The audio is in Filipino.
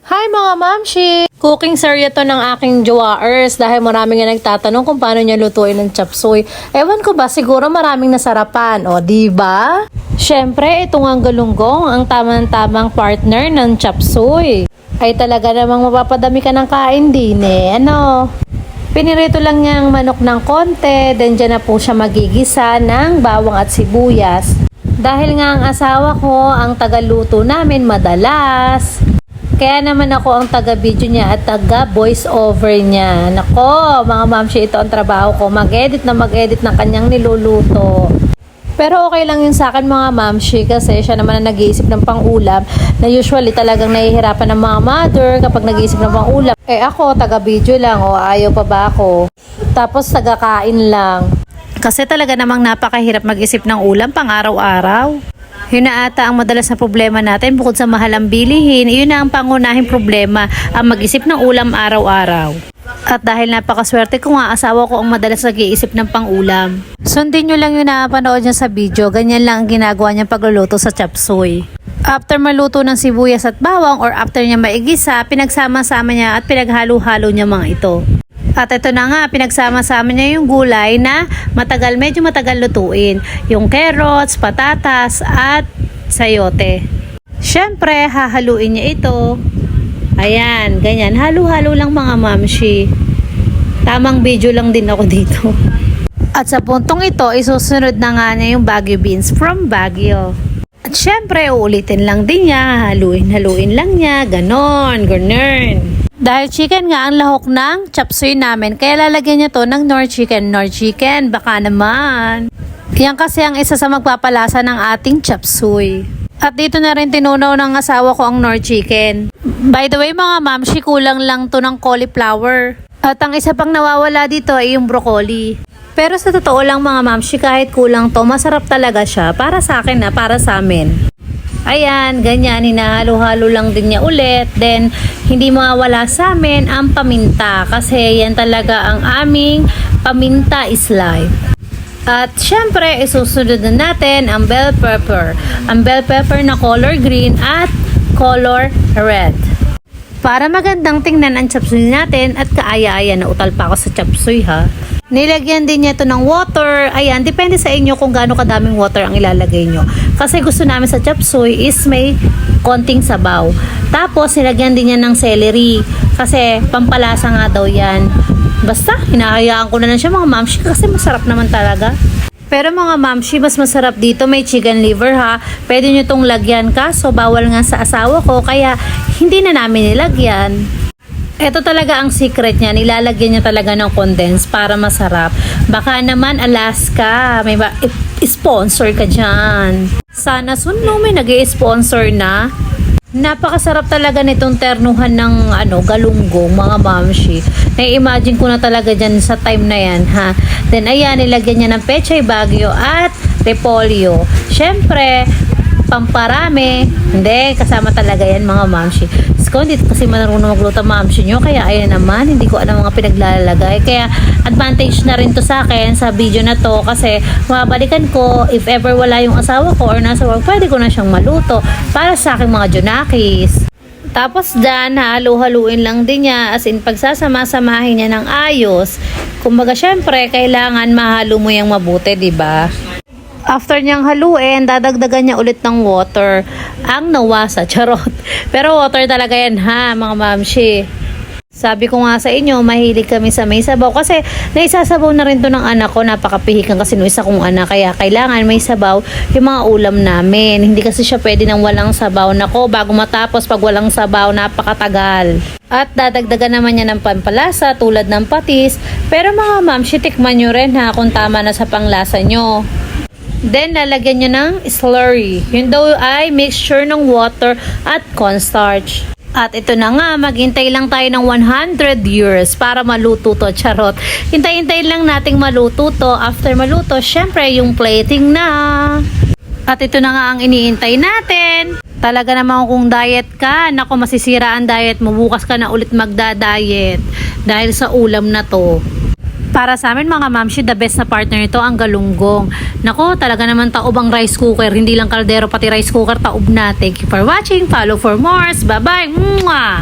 Hi mga mamshi! Cooking serye to ng aking jowaers dahil maraming nga nagtatanong kung paano niya lutuin ng chop suey. Ewan ko ba, siguro maraming nasarapan. O, diba? Syempre, ito nga galunggong, ang tamang-tamang partner ng chop suey. Ay talaga namang mapapadami ka ng kain din eh. Ano? Pinirito lang niya ang manok ng konti, then dyan na po siya magigisa ng bawang at sibuyas. Dahil nga ang asawa ko, ang tagaluto namin madalas. Kaya naman ako ang taga-video niya at taga-voice over niya. Nako, mga mamshi, ito ang trabaho ko. Mag-edit ng kanyang niluluto. Pero okay lang yun sa akin mga mamshi kasi siya naman ang nag-iisip ng pang-ulam na usually talagang nahihirapan ng mga mother kapag nag-iisip ng pang-ulam. Eh ako, taga-video lang o ayaw pa ba ako? Tapos taga-kain lang. Kasi talaga namang napakahirap mag-isip ng ulam pang araw-araw. Yun na ata ang madalas na problema natin bukod sa mahal ang bilihin, yun na ang pangunahing problema, ang mag-isip ng ulam araw-araw. At dahil napakaswerte ko nga, asawa ko ang madalas nag-iisip ng pang-ulam. Sundin nyo lang yung napanood niya sa video, ganyan lang ang ginagawa niya pagluluto sa chop suey. After maluto ng sibuyas at bawang or after niya maigisa, pinagsama-sama niya at pinaghalo-halo niya mga ito. At ito na nga, pinagsama-sama niya yung gulay na medyo matagal lutuin. Yung carrots, patatas, at sayote. Siyempre, hahaluin niya ito. Ayan, ganyan. Halo-halo lang mga mamshi. Tamang video lang din ako dito. At sa puntong ito, isusunod na nga niya yung Baguio beans from Baguio. At syempre, uulitin lang din niya. Haluin lang niya. Ganon. Dahil chicken nga ang lahok ng chop suey namin, kaya lalagyan niya to ng Nor chicken. Baka naman. Yan kasi ang isa sa magpapalasa ng ating chop suey. At dito na rin tinunaw ng asawa ko ang Nor chicken. By the way mga mamshi, kulang lang to ng cauliflower. At ang isa pang nawawala dito ay yung broccoli. Pero sa totoo lang mga mamshi, kahit kulang to, masarap talaga siya. Para sa akin na, para sa amin. Ayan, ganyan, hinahalo-halo lang din niya ulit. Then, hindi mawawala sa amin ang paminta. Kasi yan talaga ang aming paminta is life. At syempre, isusunod na natin ang bell pepper. Ang bell pepper na color green at color red. Para magandang tingnan ang chop suey natin at kaaya-aya na utal pa ako sa chop suey ha. Nilagyan din niya ito ng water. Ayan, depende sa inyo kung gaano kadaming water ang ilalagay nyo. Kasi gusto namin sa chop suey is may konting sabaw. Tapos, nilagyan din niya ng celery. Kasi, pampalasa nga daw yan. Basta, hinahayaan ko na lang siya mga mamshi kasi masarap naman talaga. Pero mga mamshi, mas masarap dito. May chicken liver ha. Pwede nyo itong lagyan kaso bawal nga sa asawa ko. Kaya, hindi na namin nilagyan. Ito talaga ang secret niya. Nilalagyan niya talaga ng condense para masarap. Baka naman Alaska, may sponsor ka dyan. Sana soon no, may nag-i-sponsor na. Napakasarap talaga nitong ternuhan ng galunggong mga mamshi. Nai-imagine ko na talaga dyan sa time na yan ha. Then ayan, nilagyan niya ng pechay Baguio at repolyo. Syempre, pamparami. Hindi, kasama talaga yan mga mamshi. Ko, hindi kasi marunong magluto mamshi nyo, kaya ayan naman, hindi ko alam mga pinaglalagay. Kaya advantage na rin to sa akin sa video na to kasi mabalikan ko if ever wala yung asawa ko or nasa work, pwede ko na siyang maluto para sa aking mga junakis. Tapos dyan, halu-haluin lang din niya as in pagsasama-samahin niya ng ayos. Kumbaga syempre, kailangan mahalo mo yung mabuti, diba? After niyang haluin, dadagdagan niya ulit ng water. Ang nawasa, charot. Pero water talaga yan ha, mga mamshi. Sabi ko nga sa inyo, mahilig kami sa may sabaw. Kasi naisasabaw na rin to ng anak ko. Napakapihikan kasi nung isa kong anak. Kaya kailangan may sabaw yung mga ulam namin. Hindi kasi siya pwede ng walang sabaw. Nako, bago matapos pag walang sabaw, napakatagal. At dadagdagan naman niya ng pampalasa tulad ng patis. Pero mga mamshi, tikman nyo rin ha kung tama na sa panglasa nyo. Then, lalagyan nyo ng slurry. Yun daw ay mixture ng water at cornstarch. At ito na nga, maghintay lang tayo ng 100 years para maluto to. Charot. Hintay-hintay lang nating maluto to. After maluto, syempre yung plating na. At ito na nga ang iniintay natin. Talaga naman kung diet ka, naku, masisira ang diet mo. Bukas ka na ulit magda-diet dahil sa ulam na to. Para sa amin mga mamshi, the best na partner nito ang galunggong. Nako, talaga naman taob ang rice cooker. Hindi lang kaldero, pati rice cooker taob na. Thank you for watching. Follow for more. Bye-bye. Mwah!